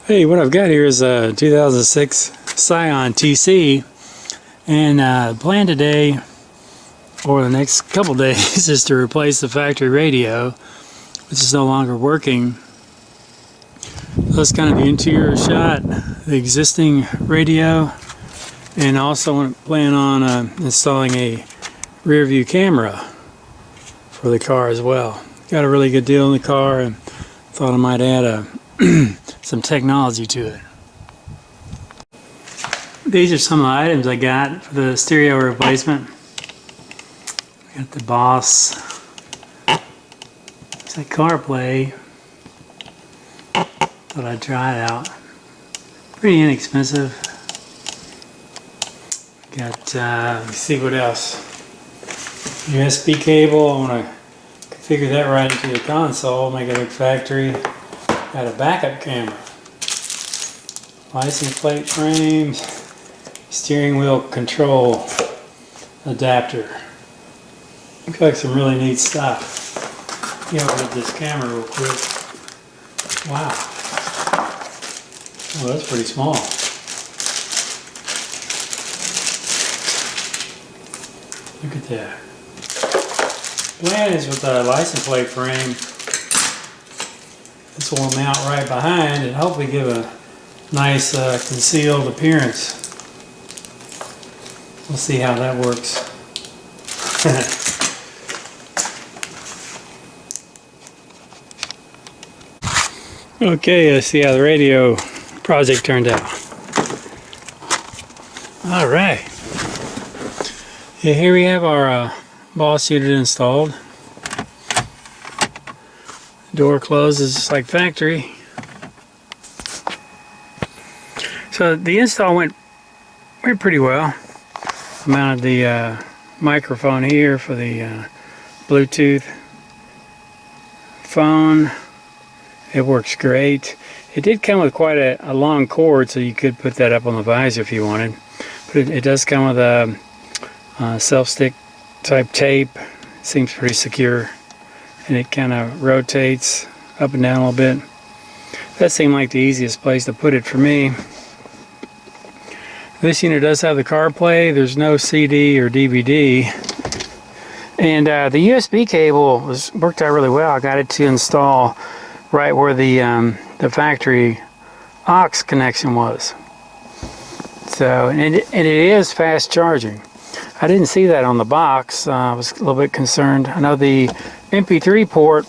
Hey, what I've got here is a 2006 Scion TC, and the plan today, or the next couple days, is to replace the factory radio, which is no longer working. So that's kind of the interior shot, the existing radio, and also plan on installing a rear view camera for the car as well. Got a really good deal in the car, and thought I might add some technology to it. These are some of the items I got for the stereo replacement. Got the Boss. It's like CarPlay. Thought I'd try it out. Pretty inexpensive. Got, let's see what else. USB cable. I want to configure that right into the console, make it look factory. Got a backup camera, license plate frames, steering wheel control adapter. Looks like some really neat stuff. Get over to this camera real quick. Wow. Oh, that's pretty small. Look at that. Plan is with the license plate frame. This will mount right behind and hopefully give a nice concealed appearance. We'll see how that works. Okay, let's see how the radio project turned out. Alright. Yeah, here we have our Boss unit installed. Door closes just like factory. So the install went pretty well. Mounted the microphone here for the Bluetooth phone. It works great. It did come with quite a long cord, so you could put that up on the visor if you wanted. But it does come with a self-stick type tape. Seems pretty secure. And it kind of rotates up and down a little bit. That seemed like the easiest place to put it for me. This unit does have the CarPlay. There's no CD or DVD. And the USB cable worked out really well. I got it to install right where the factory aux connection was. So, and it is fast charging. I didn't see that on the box. I was a little bit concerned. I know the MP3 port,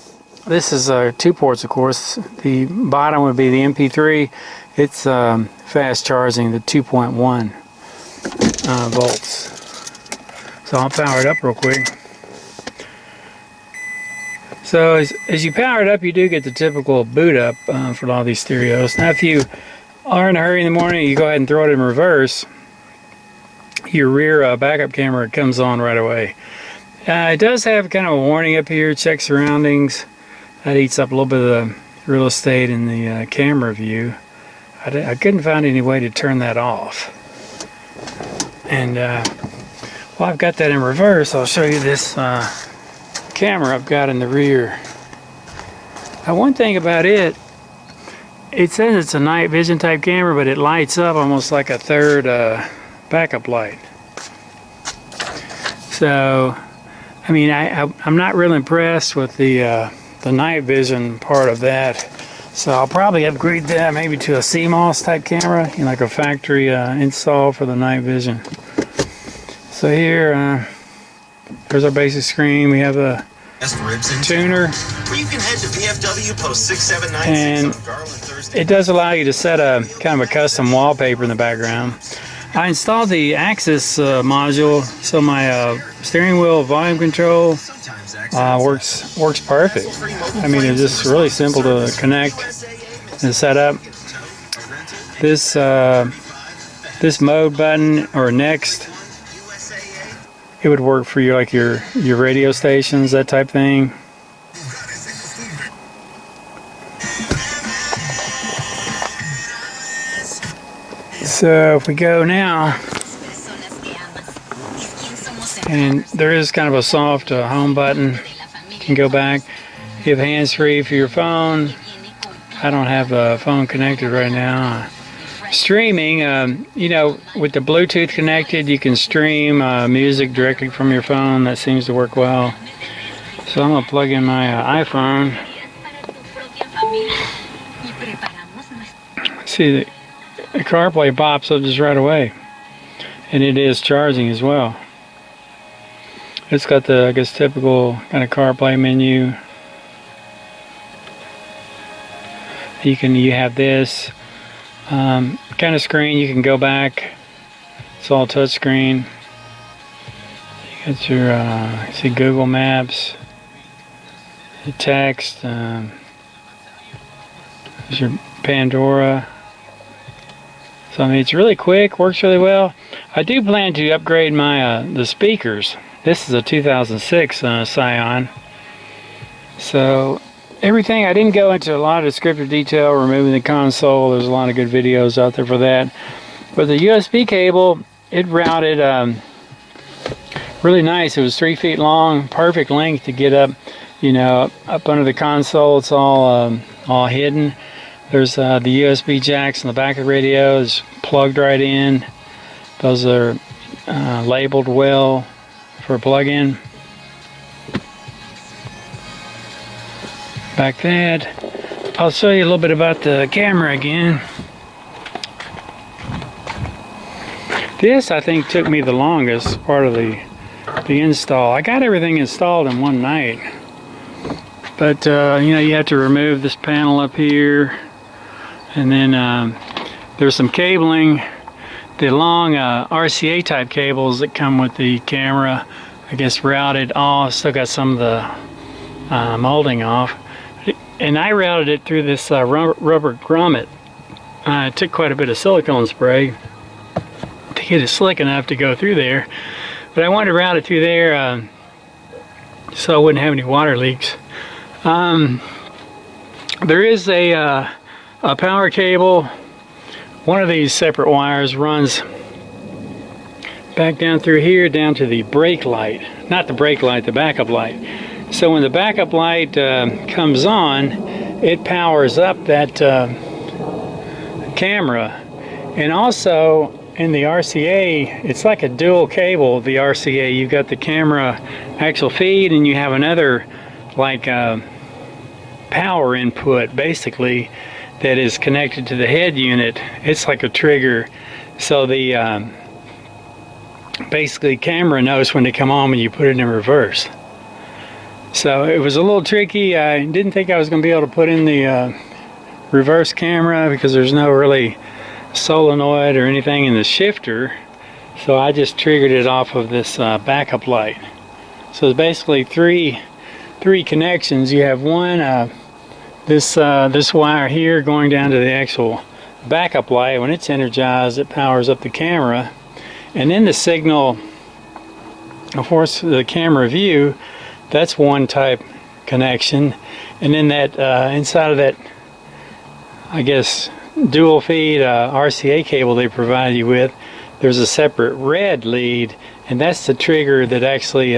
this is 2 ports of course. The bottom would be the MP3. It's fast charging, the 2.1 volts. So I'll power it up real quick. So as you power it up, you do get the typical boot up for all these stereos. Now if you are in a hurry in the morning, you go ahead and throw it in reverse. Your rear backup camera comes on right away. It does have kind of a warning up here, check surroundings. That eats up a little bit of the real estate in the camera view. I couldn't find any way to turn that off. And while I've got that in reverse, I'll show you this camera I've got in the rear. Now one thing about it says it's a night vision type camera, but it lights up almost like a third backup light. So I mean, I'm not real impressed with the night vision part of that. So I'll probably upgrade that maybe to a CMOS type camera, you know, like a factory install for the night vision. So here, here's our basic screen. We have a tuner, and it does allow you to set a kind of a custom wallpaper in the background. I installed the Axis module, so my steering wheel volume control works perfect. I mean, it's just really simple to connect and set up. This mode button, or next, it would work for your radio stations, that type thing. So if we go now, and there is kind of a soft home button, you can go back. You have hands-free for your phone, I don't have the phone connected right now. Streaming, you know, with the Bluetooth connected, you can stream music directly from your phone. That seems to work well. So I'm gonna plug in my iPhone. See, the CarPlay pops up just right away, and it is charging as well. It's got the, I guess, typical kind of CarPlay menu. You have this kind of screen. You can go back. It's all touch screen. You got your see Google Maps, the text. There's your Pandora. So I mean, it's really quick. Works really well. I do plan to upgrade my the speakers. This is a 2006 Scion. So everything, I didn't go into a lot of descriptive detail removing the console. There's a lot of good videos out there for that. But the USB cable, it routed really nice. It was 3 feet long, perfect length to get up, you know, up under the console. It's all hidden. There's the USB jacks in the back of the radio. It's plugged right in. Those are labeled well for a plug-in. Back that. I'll show you a little bit about the camera again. This, I think, took me the longest part of the install. I got everything installed in one night. But, you know, you have to remove this panel up here. And then there's some cabling. The long RCA type cables that come with the camera, I guess, routed off. Still got some of the molding off. And I routed it through this rubber grommet. I took quite a bit of silicone spray to get it slick enough to go through there. But I wanted to route it through there so I wouldn't have any water leaks. There is a power cable. One of these separate wires runs back down through here down to the brake light. Not the brake light, the backup light. So when the backup light comes on, it powers up that camera. And also in the RCA, it's like a dual cable, the RCA. You've got the camera actual feed, and you have another like power input basically that is connected to the head unit. It's like a trigger. So the basically camera knows when to come on when you put it in reverse. So it was a little tricky. I didn't think I was going to be able to put in the reverse camera because there's no really solenoid or anything in the shifter. So I just triggered it off of this backup light. So it's basically three connections. You have one, this wire here going down to the actual backup light. When it's energized, it powers up the camera. And then the signal, of course, the camera view, that's one type connection. And then that inside of that, I guess, dual feed RCA cable they provide you with, there's a separate red lead, and that's the trigger that actually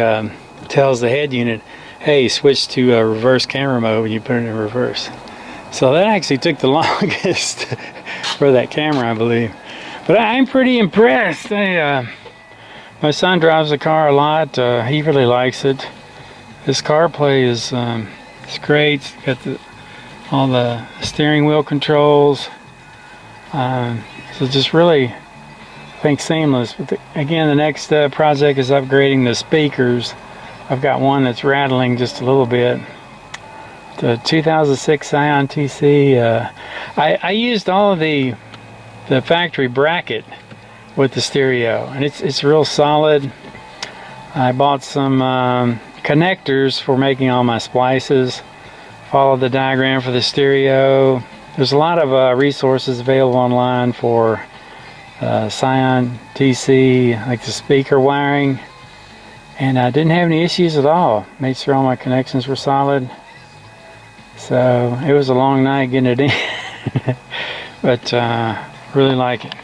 tells the head unit, hey, switch to reverse camera mode when you put it in reverse. So that actually took the longest for that camera, I believe. But I'm pretty impressed. My son drives the car a lot. He really likes it. This CarPlay is it's great. It's got all the steering wheel controls. So just really, I think, seamless. But again, the next project is upgrading the speakers. I've got one that's rattling just a little bit. The 2006 Scion TC. I used all of the factory bracket with the stereo, and it's real solid. I bought some connectors for making all my splices. Followed the diagram for the stereo. There's a lot of resources available online for Scion TC, like the speaker wiring, and I didn't have any issues at all. Made sure all my connections were solid. So it was a long night getting it in, but really like it.